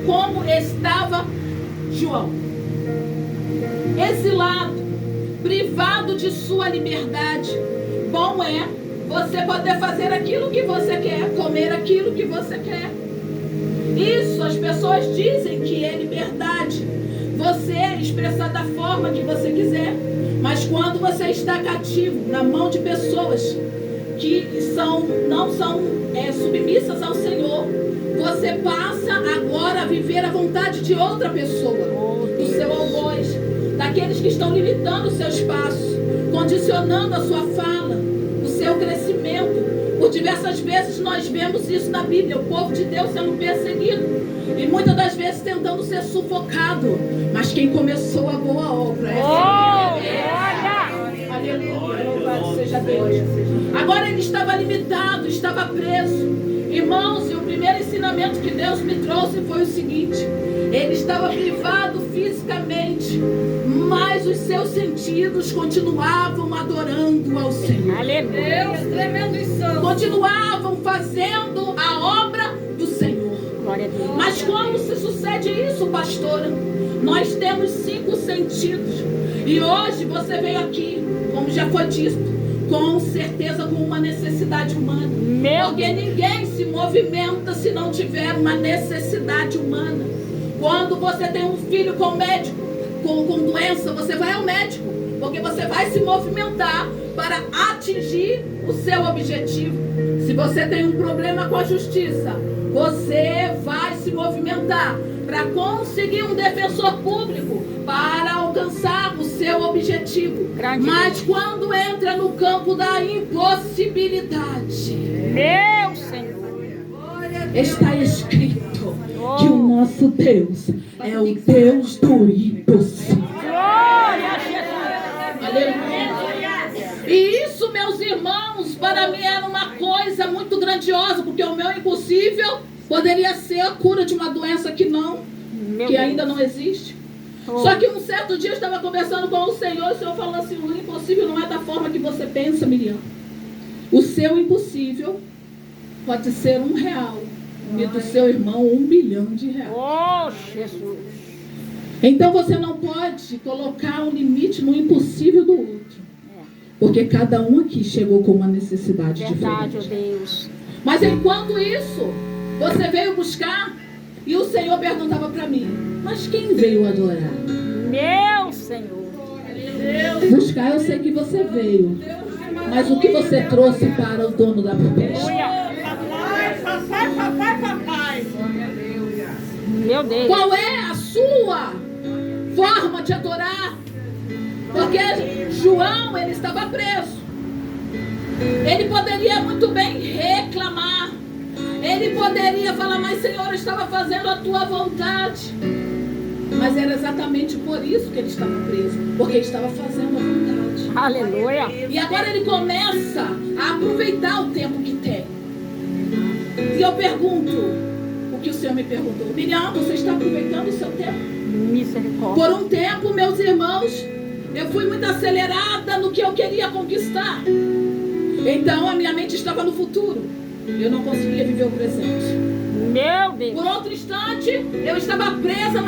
como estava João, exilado, privado de sua liberdade. Bom é você poder fazer aquilo que você quer, comer aquilo que você quer. Isso as pessoas dizem que é liberdade, você expressar da forma que você quiser. Mas quando você está cativo na mão de pessoas que não são submissas ao Senhor, você passa agora a viver a vontade de outra pessoa, do seu algoz, daqueles que estão limitando o seu espaço, condicionando a sua fala, o seu crescimento. Por diversas vezes nós vemos isso na Bíblia, o povo de Deus sendo perseguido e muitas das vezes tentando ser sufocado. Mas quem começou a boa obra é Deus. Aleluia, louvado seja Deus. Agora ele estava limitado, estava preso. Irmãos, e o primeiro ensinamento que Deus me trouxe foi o seguinte: ele estava privado fisicamente, mas os seus sentidos continuavam adorando ao Senhor. Aleluia. Deus, tremendo e santo. Continuavam fazendo a obra do Senhor. Glória a Deus. Mas como se sucede isso, pastora? Nós temos 5 sentidos. E hoje você veio aqui, como já foi dito, com certeza com uma necessidade humana. Porque ninguém se movimenta se não tiver uma necessidade humana. Quando você tem um filho com médico, com doença, você vai ao médico, porque você vai se movimentar para atingir o seu objetivo. Se você tem um problema com a justiça, você vai se movimentar para conseguir um defensor público para alcançar o seu objetivo. Mas quando entra no campo da impossibilidade, meu Senhor, está escrito que o nosso Deus é o Deus do impossível. Glória a Jesus. Aleluia. E isso, meus irmãos, para mim era uma coisa muito grandiosa, porque o meu impossível poderia ser a cura de uma doença que ainda não existe. Só que um certo dia eu estava conversando com o Senhor falou assim: o impossível não é da forma que você pensa, Miriam. O seu impossível pode ser R$1 e do seu irmão R$1 bilhão. Oh, Jesus. Então você não pode colocar um limite no impossível do outro, porque cada um aqui chegou com uma necessidade verdade, diferente. Deus. Mas enquanto isso, você veio buscar e o Senhor perguntava para mim: mas quem veio adorar? Meu Senhor. Buscar eu sei que você veio, mas o que você trouxe para o dono da propriedade? Meu Deus. Qual é a sua forma de adorar? Porque João, ele estava preso. Ele poderia muito bem reclamar. Ele poderia falar: mas Senhor, eu estava fazendo a tua vontade. Mas era exatamente por isso que ele estava preso, porque ele estava fazendo a vontade. Aleluia. E agora ele começa a aproveitar o tempo que tem. E eu pergunto o que o Senhor me perguntou: Miriam, você está aproveitando o seu tempo? Misericórdia. Por um tempo, meus irmãos, eu fui muito acelerada no que eu queria conquistar. Então a minha mente estava no futuro. Eu não conseguia viver o presente. Meu Deus. Por outro instante, eu estava presa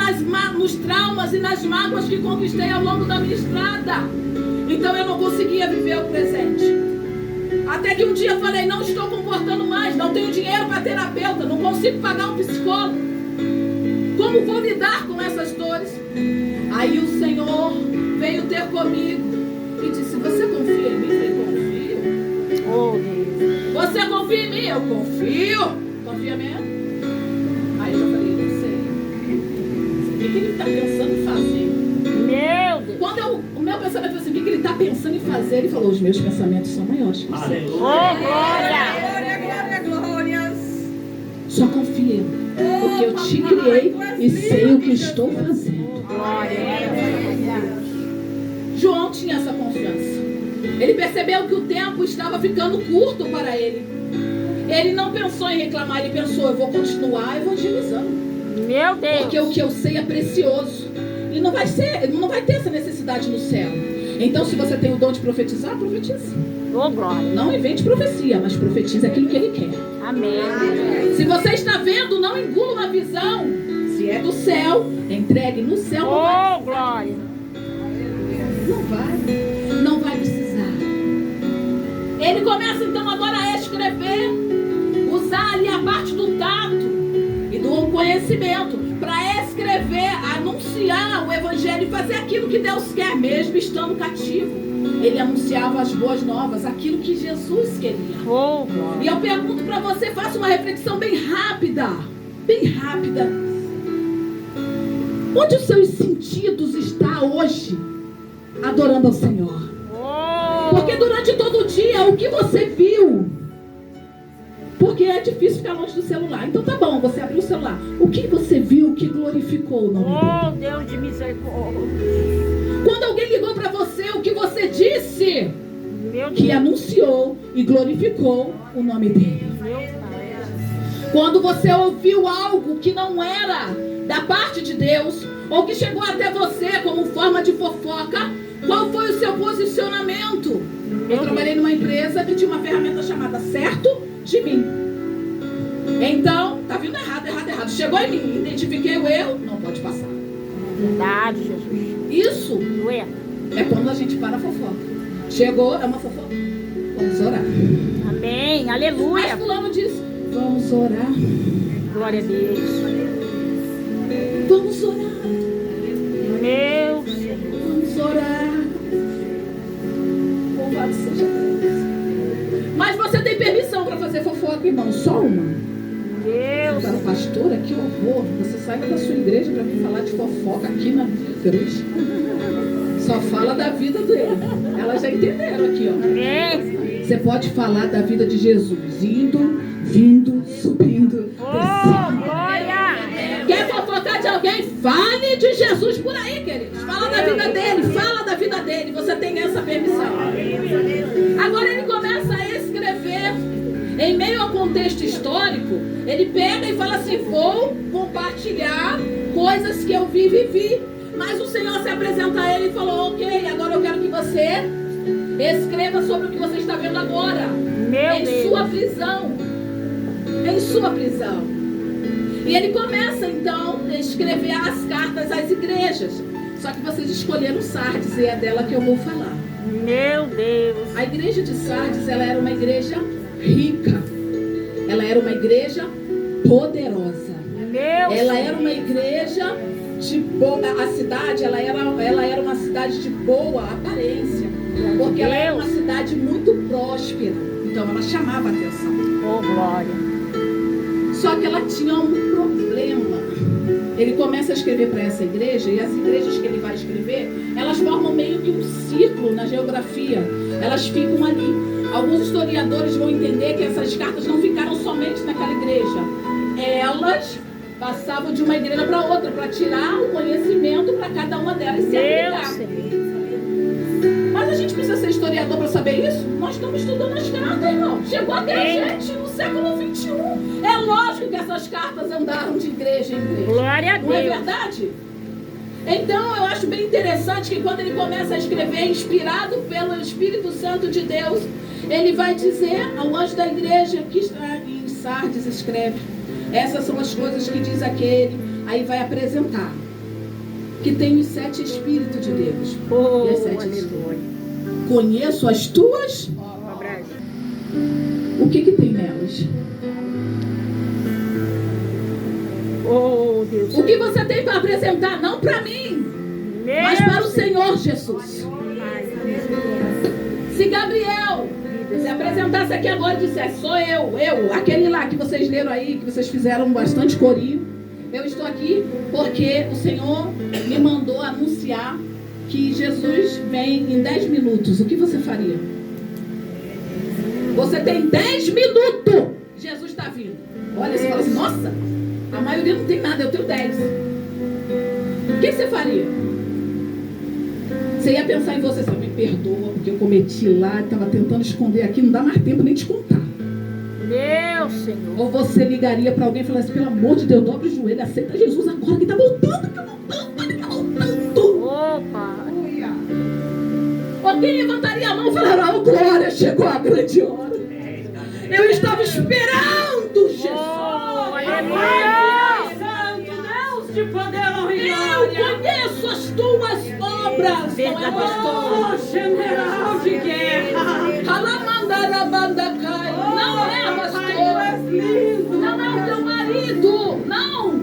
nos traumas e nas mágoas que conquistei ao longo da minha estrada. Então eu não conseguia viver o presente. Até que um dia eu falei: não estou comportando mais, não tenho dinheiro para terapeuta, não consigo pagar um psicólogo. Como vou lidar com essas dores? Aí o Senhor veio ter comigo e disse: você confia em mim? Eu falei: confio. Oh, Deus. Você confia em mim? Eu confio. Confia mesmo? Aí eu falei: não sei. O que ele está pensando em fazer? Meu Deus. Quando o meu pensamento foi assim: o que ele está pensando em fazer? Ele falou: os meus pensamentos são maiores que os seus. Oh, glória. Glória, glórias. Só confia, porque eu te criei e sei o que estou fazendo. João tinha essa confiança. Ele percebeu que o tempo estava ficando curto para ele. Ele não pensou em reclamar, ele pensou: eu vou continuar evangelizando. Meu Deus. Porque o que eu sei é precioso. E não vai ter essa necessidade no céu. Então, se você tem o dom de profetizar, profetize. Oh, glória. Não invente profecia, mas profetize aquilo que ele quer. Amém. Se você está vendo, não Não engula uma visão. Se é do céu, entregue no céu. Não vai. Oh, glória. Não vai precisar. Ele começa então agora a escrever, usar ali a parte do tato e do conhecimento para escrever, anunciar o evangelho e fazer aquilo que Deus quer, mesmo estando cativo. Ele anunciava as boas novas, aquilo que Jesus queria. Oh, glória. E eu pergunto para você, faça uma reflexão bem rápida. Bem rápida. Onde os seus sentidos estão hoje adorando ao Senhor? Oh. Porque durante todo o dia, o que você viu? Porque é difícil ficar longe do celular. Então tá bom, você abriu o celular. O que você viu que glorificou o nome dele? Oh, Deus de misericórdia. Quando alguém ligou para você, o que você disse? Meu Que Deus. anunciou e glorificou o nome dele. Meu Pai. Quando você ouviu algo que não era da parte de Deus, ou que chegou até você como forma de fofoca, qual foi o seu posicionamento? Eu trabalhei numa empresa que tinha uma ferramenta chamada Certo de Mim. Então, tá vindo errado. Chegou em mim, identifiquei o erro, não pode passar. Verdade, Jesus. Isso Ué. é quando a gente para a fofoca. Chegou, é uma fofoca. Vamos orar. Amém. Mas Aleluia. fulano disse, vamos orar. Glória a Deus. Vamos orar. Meu Senhor. Vamos orar. Louvado seja Deus. Mas você tem permissão para fazer fofoca, irmão? Só uma. Deus. Agora, pastora, que horror. Você saiba da sua igreja para vir falar de fofoca aqui na cruz. Só fala da vida dele. Elas já entenderam aqui, ó. Amém. Você pode falar da vida de Jesus. Indo, vindo, subindo, Oh, descendo. glória. Quer fofocar de alguém? Fale de Jesus por aí, queridos. Fala da vida dele. Fala da vida dele. Você tem essa permissão. Agora ele começa a escrever. Em meio ao contexto histórico, ele pega e fala assim, vou compartilhar coisas que eu vivi. Mas o Senhor se apresenta a ele e falou, ok, agora eu quero que você escreva sobre o que você está vendo agora. Meu Em Deus. sua prisão. Em sua prisão. E ele começa então a escrever as cartas às igrejas. Só que vocês escolheram Sardes e é dela que eu vou falar. Meu Deus. A igreja de Sardes, ela era uma igreja rica. Ela era uma igreja poderosa. Meu Ela era uma igreja de boa. A cidade, ela era uma cidade de boa aparência. Porque ela era uma cidade muito próspera. Então ela chamava a atenção. Oh, glória. Só que ela tinha um problema. Ele começa a escrever para essa igreja, e as igrejas que ele vai escrever, elas formam meio que um círculo na geografia. Elas ficam ali. Alguns historiadores vão entender que essas cartas não ficaram somente naquela igreja. Elas passavam de uma igreja para outra, para tirar o conhecimento para cada uma delas se aplicar. Mas a gente precisa ser historiador para saber isso? Nós estamos estudando as cartas, irmão. Chegou até a gente no século XXI. É lógico que essas cartas andaram de igreja em igreja. Glória a Não é Deus. verdade? Então eu acho bem interessante que quando ele começa a escrever, inspirado pelo Espírito Santo de Deus, ele vai dizer ao anjo da igreja que está em Sardes, escreve. Essas são as coisas que diz aquele. Aí vai apresentar que tem os 7 Espíritos de Deus. Oh, E as 7 aleluia. Conheço as tuas. O que tem nelas? Oh, Deus. O que você tem para apresentar? Não para mim, mas para o Senhor Jesus. Se Gabriel se apresentasse aqui agora e dissesse, sou eu, aquele lá que vocês leram aí, que vocês fizeram bastante corinho, eu estou aqui porque o Senhor me mandou anunciar que Jesus vem em 10 minutos. O que você faria? Você tem 10 minutos. Jesus está vindo. Olha, você fala assim, nossa, a maioria não tem nada, eu tenho 10. O que você faria? Você ia pensar em você, me perdoa, porque eu cometi lá, estava tentando esconder aqui, não dá mais tempo nem de contar. Meu Senhor. Ou você ligaria para alguém e falasse, pelo amor de Deus, dobre o joelho, aceita Jesus agora, que está voltando, Opa. Alguém levantaria a mão e falaria, oh glória, chegou a grande hora. Eu estava esperando Jesus. Oh, aleluia. de poder, honra e Eu glória. conheço as tuas obras, não é, pastor? Oh, general de guerra. Alamandarabandacai. Não é, Pai, tu pastor. és lindo. Não é o teu marido, não.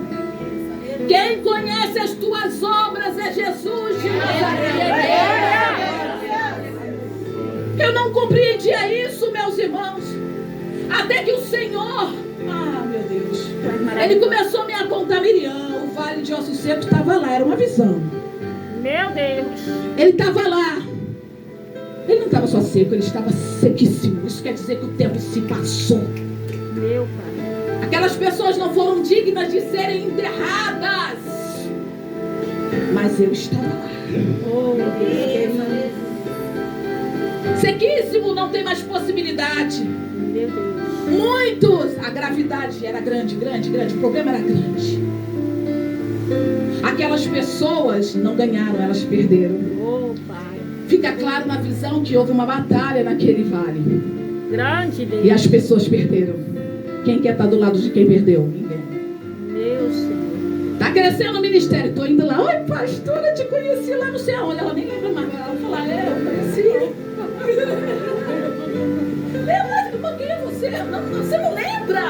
Quem conhece as tuas obras é Jesus de Nazaré. Eu não compreendia isso, meus irmãos. Até que o Senhor, meu Deus, Ele começou a me apontar, Miriam, o vale de ossos secos estava lá, era uma visão. Meu Deus. Ele estava lá. Ele não estava só seco, ele estava sequíssimo. Isso quer dizer que o tempo se passou. Meu Pai. Aquelas pessoas não foram dignas de serem enterradas. Mas eu estava lá. Oh, Deus. Sequíssimo, não tem mais possibilidade. Meu Deus. Muitos. A gravidade era grande. O problema era grande. Aquelas pessoas não ganharam, elas perderam. Oh, Pai. Fica claro na visão que houve uma batalha naquele vale. Grande Deus. E as pessoas perderam. Quem quer estar do lado de quem perdeu? Ninguém. Meu Senhor. Tá crescendo o ministério. Estou indo lá. Oi, pastora, te conheci lá não sei aonde. Ela nem lembra mais. Ela vai falar, eu conheci. Lembra? Mas quem é você? Não, você não lembra?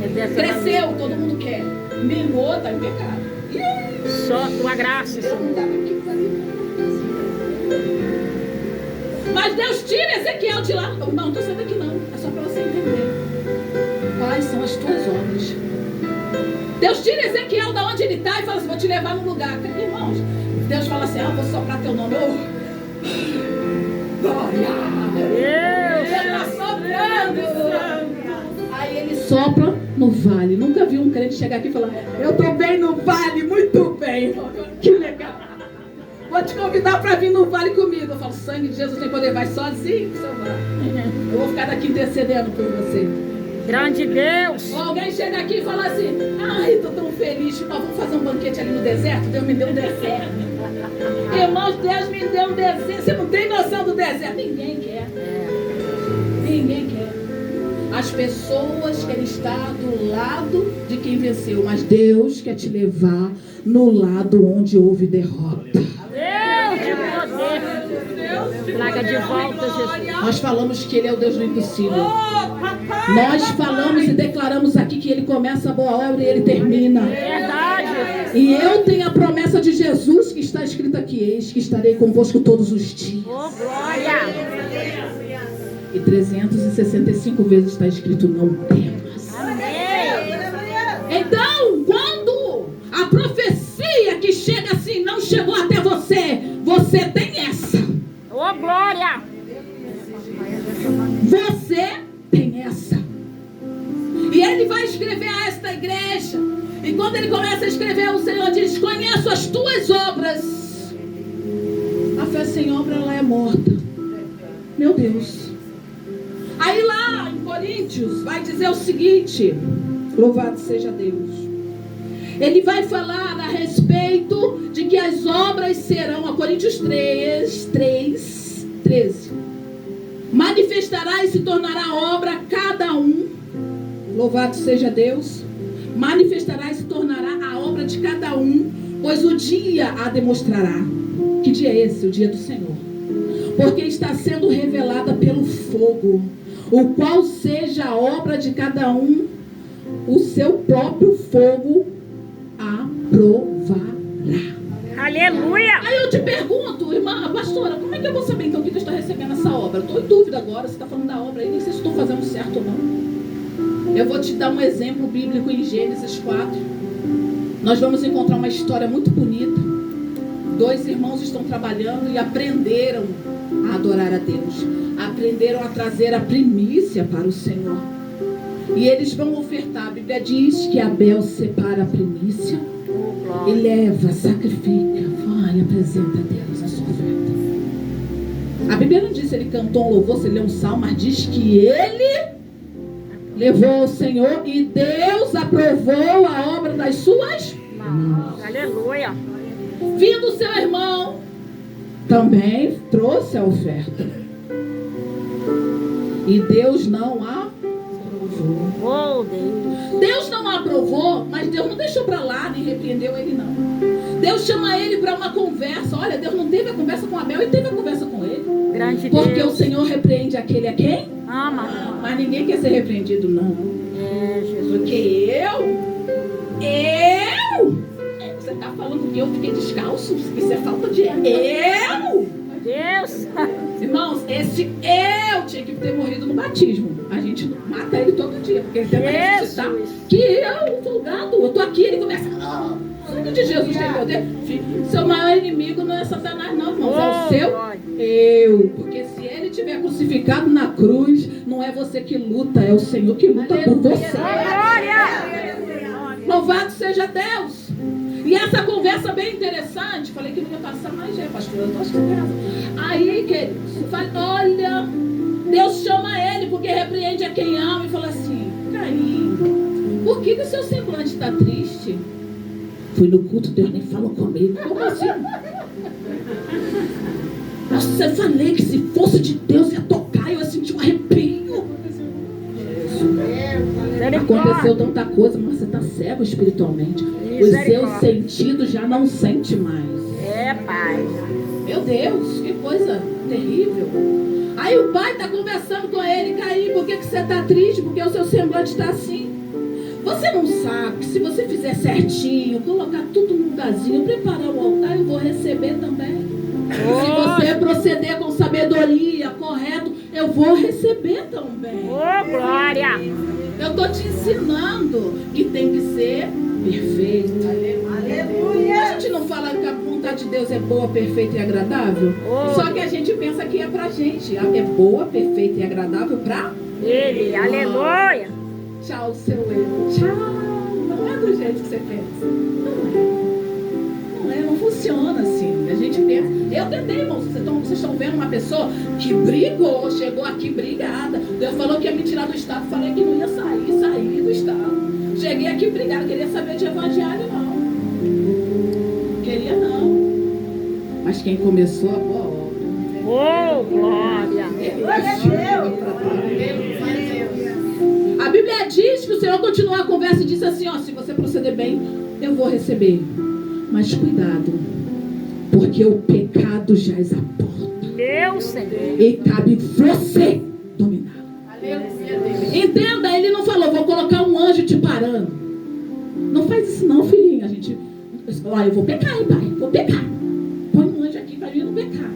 É dessa Cresceu, todo mundo quer. Mimou, tá em pecado. Só tua graça, Senhor. Mas Deus tira Ezequiel de lá. Não estou saindo daqui não. É só para você entender. Quais são as tuas obras? Deus tira Ezequiel da onde ele está e fala assim, vou te levar num lugar. Irmãos, Deus fala assim, vou soprar teu nome. Glória! Ele está soprando. Aí ele sopra no vale. Nunca vi um crente chegar aqui e falar, eu estou bem no vale, muito bem. Que legal. Vou te convidar para vir no vale comigo. Eu falo, sangue de Jesus tem poder, vai sozinho, seu vale. Eu vou ficar daqui intercedendo por você. Grande Deus. Ou alguém chega aqui e fala assim, ai, estou tão feliz, nós vamos fazer um banquete ali no deserto. Deus me deu um deserto. Irmãos, Deus me deu um deserto. Você não tem noção do deserto. Ninguém quer. Ninguém quer. As pessoas querem estar do lado de quem venceu, mas Deus quer te levar no lado onde houve derrota. Deus de poder. Traga de volta, Jesus. Nós falamos que Ele é o Deus do impossível. Nós falamos e declaramos aqui que Ele começa a boa obra e Ele termina. Verdade. E eu tenho a promessa de Jesus que está escrita aqui. Eis que estarei convosco todos os dias. Oh, glória. E 365 vezes está escrito, não temas. Amém. Então, quando a profecia que chega assim não chegou até você, você tem essa. Oh, glória. Você tem essa. E ele vai escrever a esta igreja. E quando ele começa a escrever, o Senhor diz, conheço as tuas obras. A fé sem obra, ela é morta. Meu Deus. Aí lá em Coríntios vai dizer o seguinte, louvado seja Deus. Ele vai falar a respeito de que as obras serão, a Coríntios 13. Manifestará e se tornará obra cada um. Louvado seja Deus. Manifestará e se tornará a obra de cada um, pois o dia a demonstrará. Que dia é esse? O dia do Senhor. Porque está sendo revelada pelo fogo, o qual seja a obra de cada um, o seu próprio fogo aprovará. Aleluia. Aí eu te pergunto, irmã, pastora, como é que eu vou saber então que Deus está recebendo essa obra? Eu estou em dúvida agora, você está falando da obra aí, nem sei se estou fazendo certo ou não. Eu vou te dar um exemplo bíblico em Gênesis 4. Nós vamos encontrar uma história muito bonita. 2 irmãos estão trabalhando e aprenderam a adorar a Deus. Aprenderam a trazer a primícia para o Senhor. E eles vão ofertar. A Bíblia diz que Abel separa a primícia e leva, sacrifica, vai, apresenta a Deus a sua oferta. A Bíblia não diz se ele cantou um louvor, se ele leu um salmo, mas diz que ele levou ao Senhor e Deus aprovou a obra das suas mãos. Aleluia. Vindo seu irmão, também trouxe a oferta. E Deus não aprovou. aprovou. Oh, Deus. Deus não aprovou, mas Deus não deixou para lá, nem repreendeu ele não. Deus chama ele para uma conversa. Olha, Deus não teve a conversa com Abel, ele teve a conversa com ele. Grande Porque Deus. o Senhor repreende aquele a quem? Ama. Mas ninguém quer ser repreendido não. É, Jesus. Porque você tá falando que eu fiquei descalço? Isso é falta de Deus. Irmãos, esse eu tinha que ter morrido no batismo. A gente mata ele todo dia, porque ele tenta ressuscitar. Que eu, folgado, eu tô aqui, ele começa. O sangue de Jesus tem poder. Seu maior inimigo não é Satanás, não, irmãos. É o seu eu. Porque se ele estiver crucificado na cruz, não é você que luta, é o Senhor que luta por você. Louvado seja Deus. E essa conversa bem interessante, falei que não ia passar, mas pastor, eu tô achando. Aí, queridos, olha, Deus chama ele porque repreende a quem ama e fala assim: Caim, por que o seu semblante está triste? Fui no culto, Deus nem falou comigo. Como assim? Nossa, eu falei que se fosse de Deus ia tocar e eu ia sentir um arrepio. Aconteceu tanta coisa, mas você está cego espiritualmente. Os seus sentidos já não sente mais. É, Pai. Meu Deus, que coisa terrível. Aí o pai está conversando com ele: Caim, por que você está triste? Porque o seu semblante está assim. Você não sabe que se você fizer certinho, colocar tudo no lugarzinho, preparar o altar, eu vou receber também. Se você proceder com sabedoria, correto, eu vou receber também. Oh, glória. Eu estou te ensinando que tem que ser perfeito. Aleluia. A gente não fala que a vontade de Deus é boa, perfeita e agradável? Só que a gente pensa que é pra gente. É boa, perfeita e agradável pra Ele. Aleluia. Tchau, seu eu. Tchau. Não é do jeito que você pensa. Não é, não funciona assim. A gente pensa. Eu tentei, irmãos. Vocês estão vendo uma pessoa que brigou, chegou aqui brigada. Deus falou que ia me tirar do estado. Falei que não ia sair do estado. Cheguei aqui brigada, queria saber de evangelho, não. Queria não. Mas quem começou a boa obra. Oh, glória. A Bíblia diz que o Senhor continuou a conversa e disse assim: ó, se você proceder bem, eu vou receber. Mas cuidado, porque o pecado jaz à porta. Meu Senhor. E cabe você dominar. Entenda, ele não falou: vou colocar um anjo te parando. Não faz isso não, filhinha. A gente, olha, eu vou pecar, hein, pai? Vou pecar. Põe um anjo aqui para mim não pecar.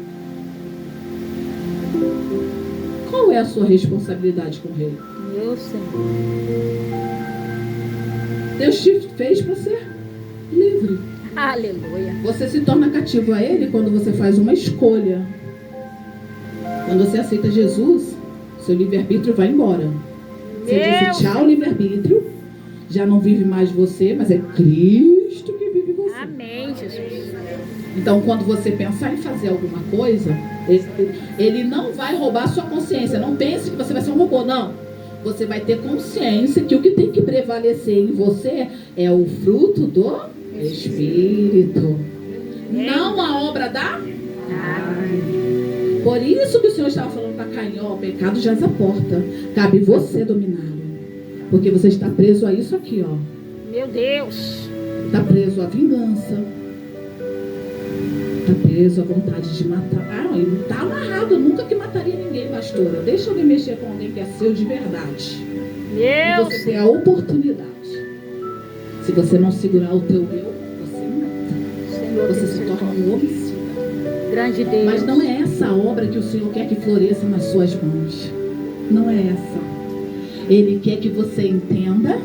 Qual é a sua responsabilidade com ele? Meu Senhor. Deus te fez para ser livre. Aleluia. Você se torna cativo a ele quando você faz uma escolha. Quando você aceita Jesus, seu livre-arbítrio vai embora. Você disse tchau, livre-arbítrio. Já não vive mais você, mas é Cristo que vive você. Amém, Jesus. Então, quando você pensar em fazer alguma coisa, ele não vai roubar a sua consciência. Não pense que você vai ser um robô, não. Você vai ter consciência que o que tem que prevalecer em você é o fruto do Espírito. Não a obra da carne. Por isso que o Senhor estava falando para Caim: ó, o pecado jaz à porta. Cabe você dominá-lo. Porque você está preso a isso aqui, ó. Meu Deus. Está preso à vingança. Está preso à vontade de matar. Ah, ele não está amarrado. Eu nunca que mataria ninguém, pastora. Deixa alguém mexer com alguém que é seu de verdade. E você tem a oportunidade. Se você não segurar o teu eu, você mata. Você se torna um homicida. Grande Deus. Mas não é essa a obra que o Senhor quer que floresça nas suas mãos. Não é essa. Ele quer que você entenda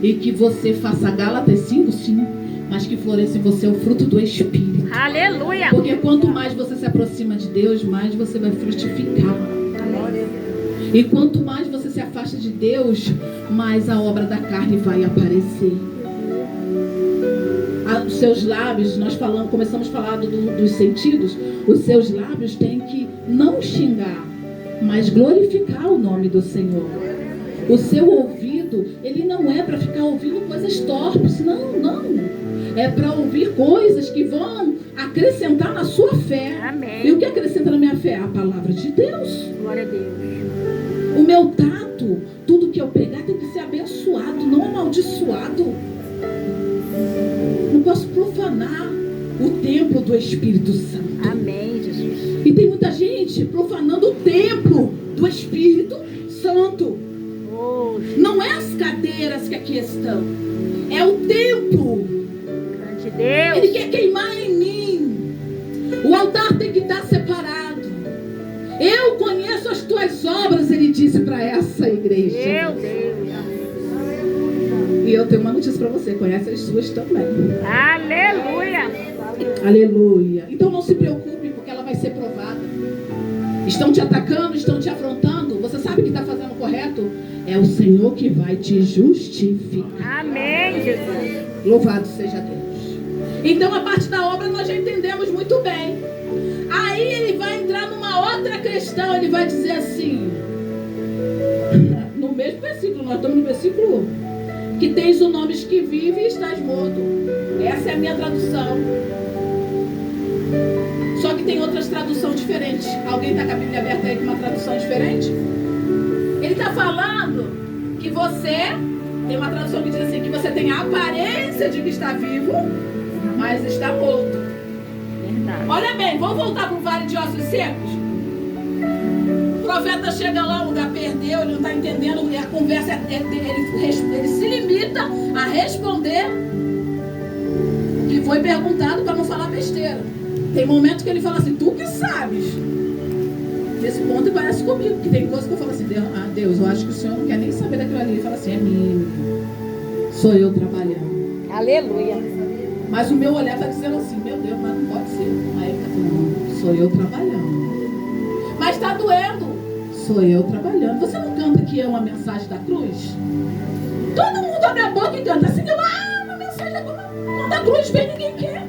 e que você faça Gálatas 5, sim, mas que floresça em você o fruto do Espírito. Aleluia. Porque quanto mais você se aproxima de Deus, mais você vai frutificar. E quanto mais você se afasta de Deus, mais a obra da carne vai aparecer. Os seus lábios, nós começamos a falar dos sentidos. Os seus lábios têm que não xingar, mas glorificar o nome do Senhor. O seu ouvido, ele não é para ficar ouvindo coisas torpes, não. É para ouvir coisas que vão acrescentar na sua fé. Amém. E o que acrescenta na minha fé? A palavra de Deus. Glória a Deus. O meu tato, tudo que eu pegar tem que amaldiçoado. Não posso profanar o templo do Espírito Santo. Amém, Jesus. E tem muita gente profanando o templo do Espírito Santo. Oh, Não é as cadeiras que aqui estão, é o templo. grande Deus. Ele quer queimar em mim. O altar tem que estar separado. Eu conheço as tuas obras, ele disse para essa igreja. Meu Deus. E eu tenho uma notícia para você, conhece as suas também. Aleluia. Aleluia. Então não se preocupe, porque ela vai ser provada. Estão te atacando, estão te afrontando. Você sabe que está fazendo o correto? É o Senhor que vai te justificar. Amém, Jesus. Louvado seja Deus. Então a parte da obra nós já entendemos muito bem. Aí ele vai entrar numa outra questão. Ele vai dizer assim, no mesmo versículo, nós estamos no versículo 1, que tens o nome que vive e estás morto. Essa é a minha tradução. Só que tem outras traduções diferentes. Alguém está com a Bíblia aberta aí com uma tradução diferente? Ele está falando que você, tem uma tradução que diz assim, que você tem a aparência de que está vivo, mas está morto. Verdade. Olha bem, vamos voltar para o vale de ossos secos? O profeta chega lá, o lugar perdeu, ele não está entendendo, e a conversa, ele se limita a responder que foi perguntado para não falar besteira. Tem momentos que ele fala assim, tu que sabes. Nesse ponto ele parece comigo, que tem coisas que eu falo assim, Deus, eu acho que o Senhor não quer nem saber daquilo ali. Ele fala assim, é mim, sou eu trabalhando. Aleluia. Mas o meu olhar está dizendo assim, meu Deus, mas não pode ser. Aí ele está falando, não, sou eu trabalhando. Mas está doendo, sou eu trabalhando. Você não canta que é uma mensagem da cruz? Todo mundo abre a boca e canta assim, uma mensagem da cruz. Quando a cruz vem, ninguém quer.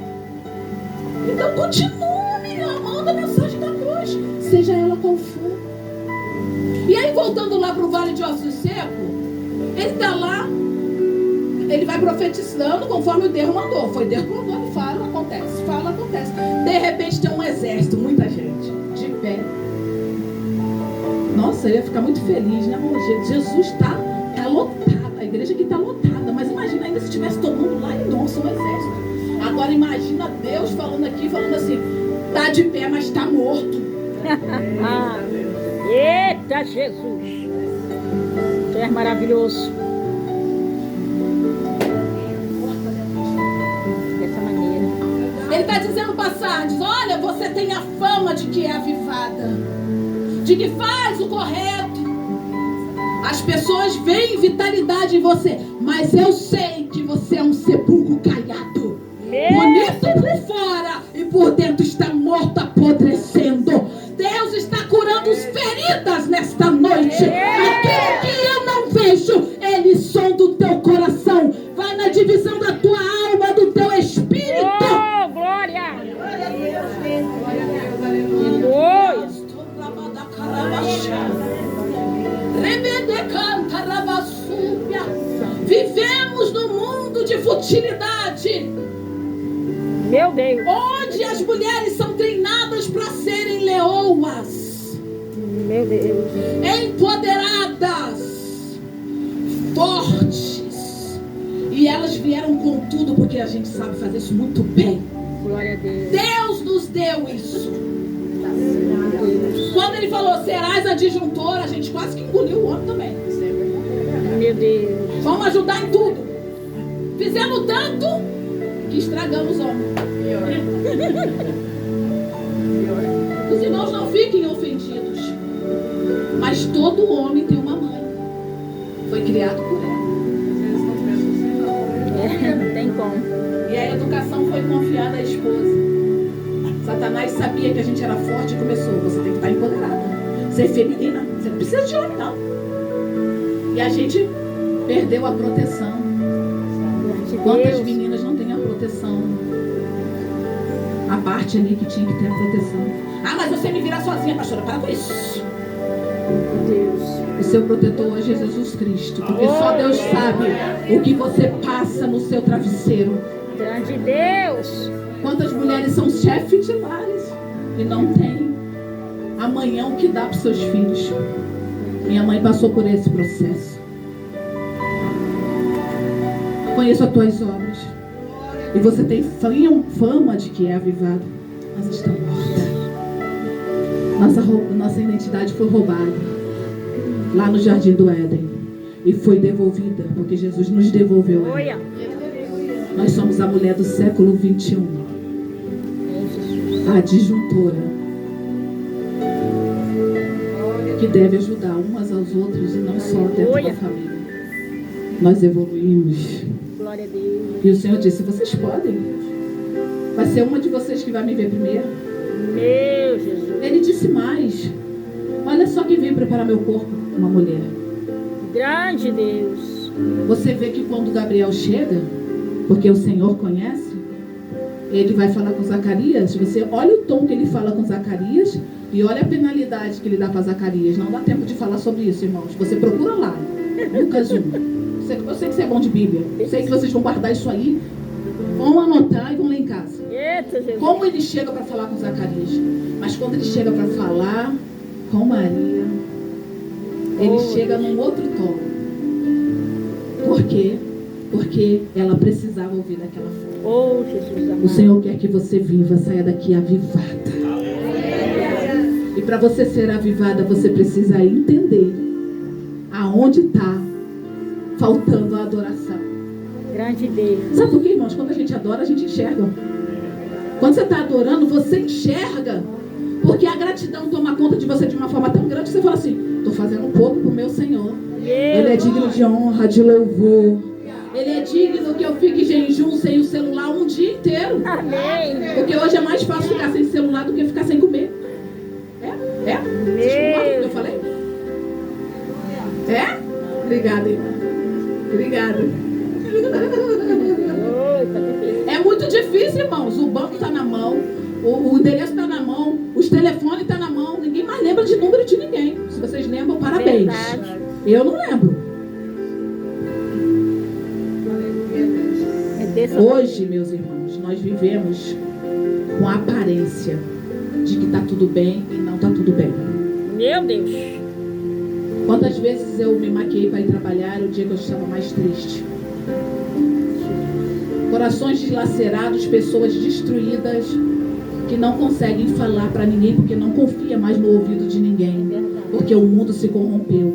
Então continue amando a mensagem da cruz, seja ela qual for. E aí voltando lá para o vale de ossos secos, ele está lá, ele vai profetizando conforme o Deus mandou. Foi Deus que mandou, ele fala, acontece. De repente tem um exército, muita gente, de pé. Nossa, eu ia ficar muito feliz, né? Jesus está lotado, a igreja aqui está lotada, mas imagina ainda se estivesse todo mundo lá e nossa, um exército. Agora imagina Deus falando aqui, falando assim, tá de pé, mas tá morto. Eita, Jesus. Tu és maravilhoso. Dessa maneira. Ele está dizendo para Sardes, olha, você tem a fama de que é avivada, de que faz o correto. As pessoas veem vitalidade em você, mas eu sei que você é um sepulcro caiado. Bonito por fora e por dentro está morto, apodrecendo. Deus está curando as feridas nesta noite. Aquilo que eu não vejo, Ele sonda o teu coração, vai na divisão da tua alma, do teu espírito. Oh, glória! Glória! Vivemos num mundo de futilidade. Meu Deus. Onde as mulheres são treinadas para serem leoas. Meu Deus. Empoderadas. Fortes. E elas vieram com tudo, porque a gente sabe fazer isso muito bem. Glória a Deus. Deus nos deu isso. Quando ele falou, serás a disjuntora, a gente quase que engoliu o homem também. Meu Deus. Vamos ajudar em tudo. Fizemos tanto que estragamos o homem. Os irmãos não fiquem ofendidos. Mas todo homem tem uma mãe. Foi criado por ela. Não tem como. E a educação foi confiada à esposa. Satanás sabia que a gente era forte e começou. Você tem que estar empoderada. Ser feminina. Você não precisa de homem, não. E a gente perdeu a proteção. Quantas meninas não têm a proteção? A parte ali que tinha que ter a proteção. Ah, mas você me vira sozinha, pastora. Para com isso. Deus. O seu protetor hoje é Jesus Cristo. Porque só Deus sabe o que você passa no seu travesseiro. Grande Deus. Quantas mulheres são chefes de lares e não têm amanhã o que dá para os seus filhos. Minha mãe passou por esse processo. Conheço as tuas obras. E você tem fama de que é avivado, mas está morta. Nossa identidade foi roubada lá no Jardim do Éden e foi devolvida, porque Jesus nos devolveu. Nós somos a mulher do século 21, a disjuntora, que deve ajudar umas aos outros e não só dentro da família. Nós evoluímos. Glória a Deus. E o Senhor disse: vocês podem. Vai ser uma de vocês que vai me ver primeiro. Meu Jesus. Ele disse mais: olha só quem veio preparar meu corpo, uma mulher. Grande Deus. Você vê que quando Gabriel chega, porque o Senhor conhece, ele vai falar com Zacarias. Você olha o tom que ele fala com Zacarias e olha a penalidade que ele dá para Zacarias. Não dá tempo de falar sobre isso, irmãos. Você procura lá, Lucas 1. Eu sei que você é bom de Bíblia. Eu sei que vocês vão guardar isso aí, vão anotar e vão ler em casa. Eita, Jesus. Como ele chega para falar com Zacarias. Mas quando ele chega para falar com Maria, ele chega num outro tom. Por quê? Porque ela precisava ouvir daquela forma. Oh, Jesus amado. O Senhor quer que você viva, saia daqui avivada. E para você ser avivada, você precisa entender aonde está faltando a adoração. Grande Deus. Sabe por quê, irmãos? Quando a gente adora, a gente enxerga. Quando você está adorando, você enxerga. Porque a gratidão toma conta de você de uma forma tão grande que você fala assim: estou fazendo um pouco para o meu Senhor. Ele é digno de honra, de louvor. Ele é digno que eu fique em jejum sem o celular um dia inteiro. Amém. Porque hoje é mais fácil ficar sem celular do que ficar sem comer. É? Vocês concordam com o que eu falei? É? Obrigada, irmã. Obrigada. É muito difícil, irmãos. O banco está na mão, o endereço está na mão, os telefones estão na mão. Ninguém mais lembra de número de ninguém. Se vocês lembram, parabéns. Verdade. Eu não lembro. Hoje, meus irmãos, nós vivemos com a aparência de que está tudo bem e não está tudo bem. Meu Deus. Quantas vezes eu me maquiei para ir trabalhar o dia que eu estava mais triste? Corações dilacerados, pessoas destruídas, que não conseguem falar para ninguém porque não confia mais no ouvido de ninguém, porque o mundo se corrompeu.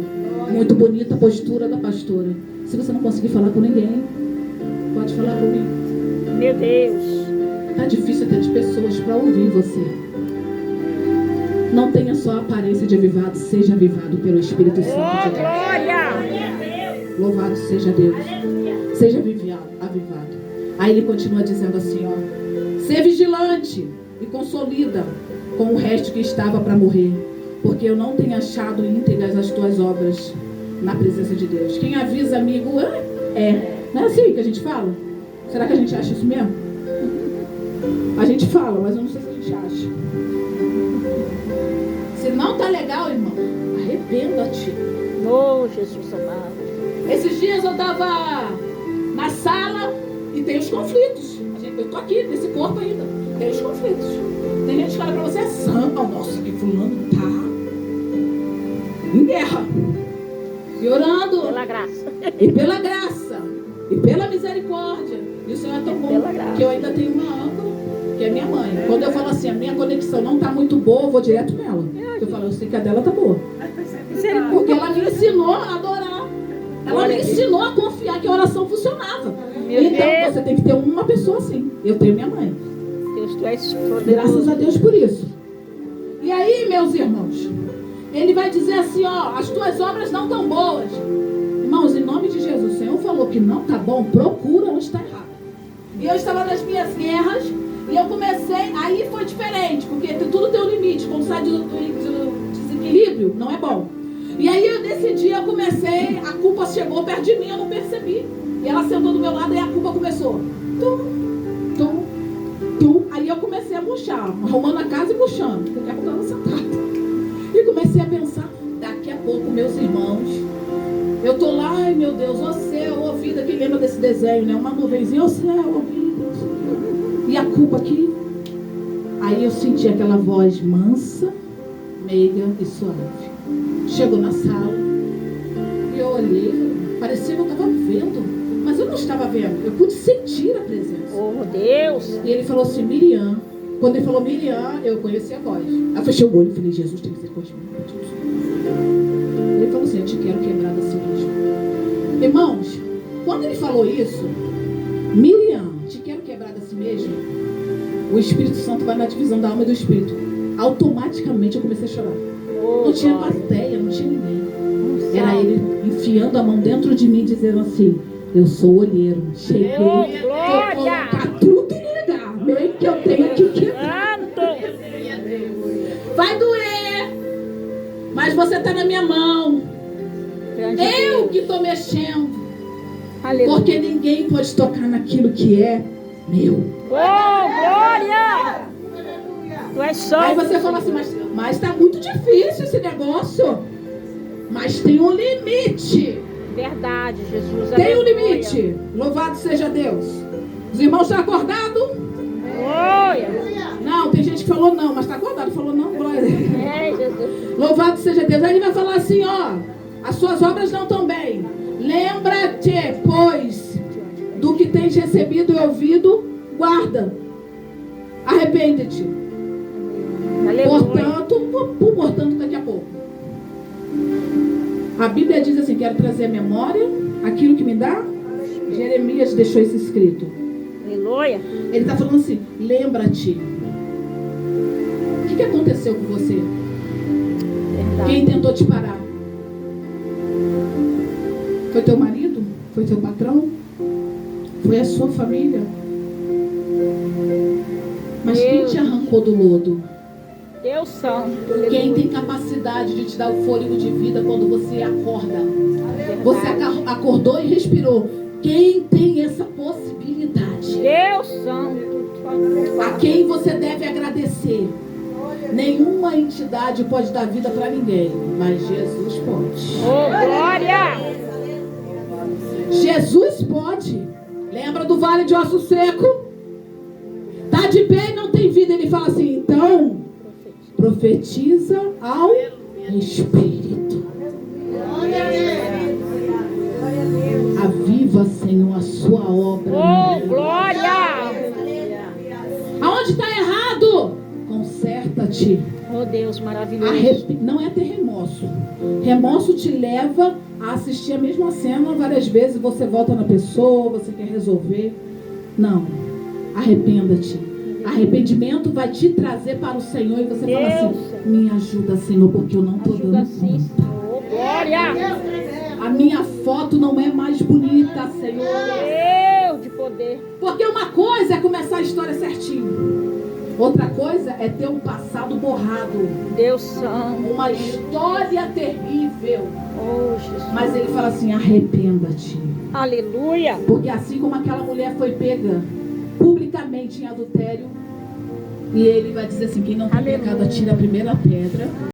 Muito bonita a postura da pastora. Se você não conseguir falar com ninguém, pode falar comigo. Meu Deus. Tá difícil até de pessoas para ouvir você. Não tenha só a aparência de avivado, seja avivado pelo Espírito Santo de Deus. Glória. Louvado seja Deus. Seja avivado. Aí ele continua dizendo assim, ó: ser vigilante e consolida com o resto que estava para morrer, porque eu não tenho achado íntegras as tuas obras na presença de Deus. Quem avisa, amigo, não é assim que a gente fala? Será que a gente acha isso mesmo? A gente fala, mas eu não sei se a gente acha. Se não tá legal, irmão, arrependa-te. Oh, Jesus amado. Esses dias eu tava na sala e tem os conflitos. Eu tô aqui, nesse corpo ainda. Tem os conflitos. Tem gente que olha pra você, é santo. Nossa, que fulano tá em guerra. E orando. Pela graça. E pela graça. E pela misericórdia. E o Senhor é tão bom que eu ainda tenho uma âncora, que é minha mãe. Quando eu falo assim, a minha conexão não tá muito boa, eu vou direto nela. Eu falo, eu sei que a dela tá boa. Porque ela me ensinou a adorar. Ela me ensinou a confiar que a oração funcionava. Então você tem que ter uma pessoa assim. Eu tenho minha mãe. Deus, tu és poderoso. Graças a Deus por isso. E aí, meus irmãos, ele vai dizer assim, ó: as tuas obras não estão boas. Irmãos, em nome de Jesus, o Senhor falou que não está bom, procura onde está errado. E eu estava nas minhas guerras e eu comecei, aí foi diferente, porque tudo tem um limite. Quando sai do desequilíbrio, não é bom. E aí nesse dia eu comecei, a culpa chegou perto de mim, eu não percebi. E ela sentou do meu lado e a culpa começou. Aí eu comecei a murchar, arrumando a casa e murchando. Daqui a pouco ela sentada. E comecei a pensar, daqui a pouco, meus irmãos, eu tô lá, ai meu Deus, ó céu, ó vida, quem lembra desse desenho, né? Uma nuvenzinha, ó céu, ó vida. E a culpa aqui. Aí eu senti aquela voz mansa, meiga e suave. Chegou na sala e eu olhei, parecia que eu estava vendo, mas eu não estava estava vendo? Eu pude sentir a presença. Oh, Deus. E ele falou assim, Miriam. Quando ele falou Miriam, eu conheci a voz. Eu fechei o olho e falei, Jesus tem misericórdia de mim. Ele falou assim, eu te quero quebrar da si mesmo. Irmãos, quando ele falou isso, Miriam, te quero quebrar da si mesmo, o Espírito Santo vai na divisão da alma e do Espírito. Automaticamente eu comecei a chorar. Não tinha plateia, não tinha ninguém. Era ele enfiando a mão dentro de mim, dizendo assim, eu sou olheiro, cheguei, vou colocar tudo no lugar, meio que eu tenho que quebrar. Vai doer, mas você está na minha mão. Eu que estou mexendo. Aleluia. Porque ninguém pode tocar naquilo que é meu. Oh, glória! Tu és só. Aí você fala assim, mas está muito difícil esse negócio. Mas tem um limite. Verdade, Jesus. Tem um Aleluia. limite. Louvado seja Deus. Os irmãos estão acordados? Glória. Não, tem gente que falou não, mas está acordado. Falou não, glória a Deus. É, Jesus. Louvado seja Deus. Aí ele vai falar assim, ó. As suas obras não estão bem. Lembra-te, pois, do que tens recebido e ouvido, guarda. Arrepende-te. Aleluia. Portanto, daqui a pouco. A Bíblia diz assim, quero trazer à memória aquilo que me dá. Jeremias deixou isso escrito. Aleluia. Ele está falando assim, lembra-te. O que aconteceu com você? Verdade. Quem tentou te parar? Foi teu marido? Foi teu patrão? Foi a sua família? Mas quem te arrancou do lodo? Deus Santo. Quem tem capacidade de te dar o fôlego de vida quando você acorda? Você acordou e respirou. Quem tem essa possibilidade? Deus Santo. A quem você deve agradecer? Nenhuma entidade pode dar vida para ninguém, mas Jesus pode. Oh, glória. Jesus pode. Lembra do vale de osso seco? Tá de pé e não tem vida. Ele fala assim, então profetiza ao Espírito. Aviva, Senhor, a sua obra. Oh, glória. Aonde está errado? Conserta-te. Oh, Deus maravilhoso. Não é ter remorso. Remorso te leva a assistir a mesma cena várias vezes. Você volta na pessoa, você quer resolver. Não. Arrependa-te. Arrependimento vai te trazer para o Senhor e você fala assim, me ajuda, Senhor, porque eu não estou dando assim, conta. Senhor. Glória. A minha foto não é mais bonita, Senhor. Deus de poder. Porque uma coisa é começar a história certinho. Outra coisa é ter um passado borrado. Deus Santo. Uma história terrível. Oh, Jesus. Mas ele fala assim, arrependa-te. Aleluia. Porque assim como aquela mulher foi pega publicamente em adultério, e ele vai dizer assim, quem não tem pecado atira a primeira pedra.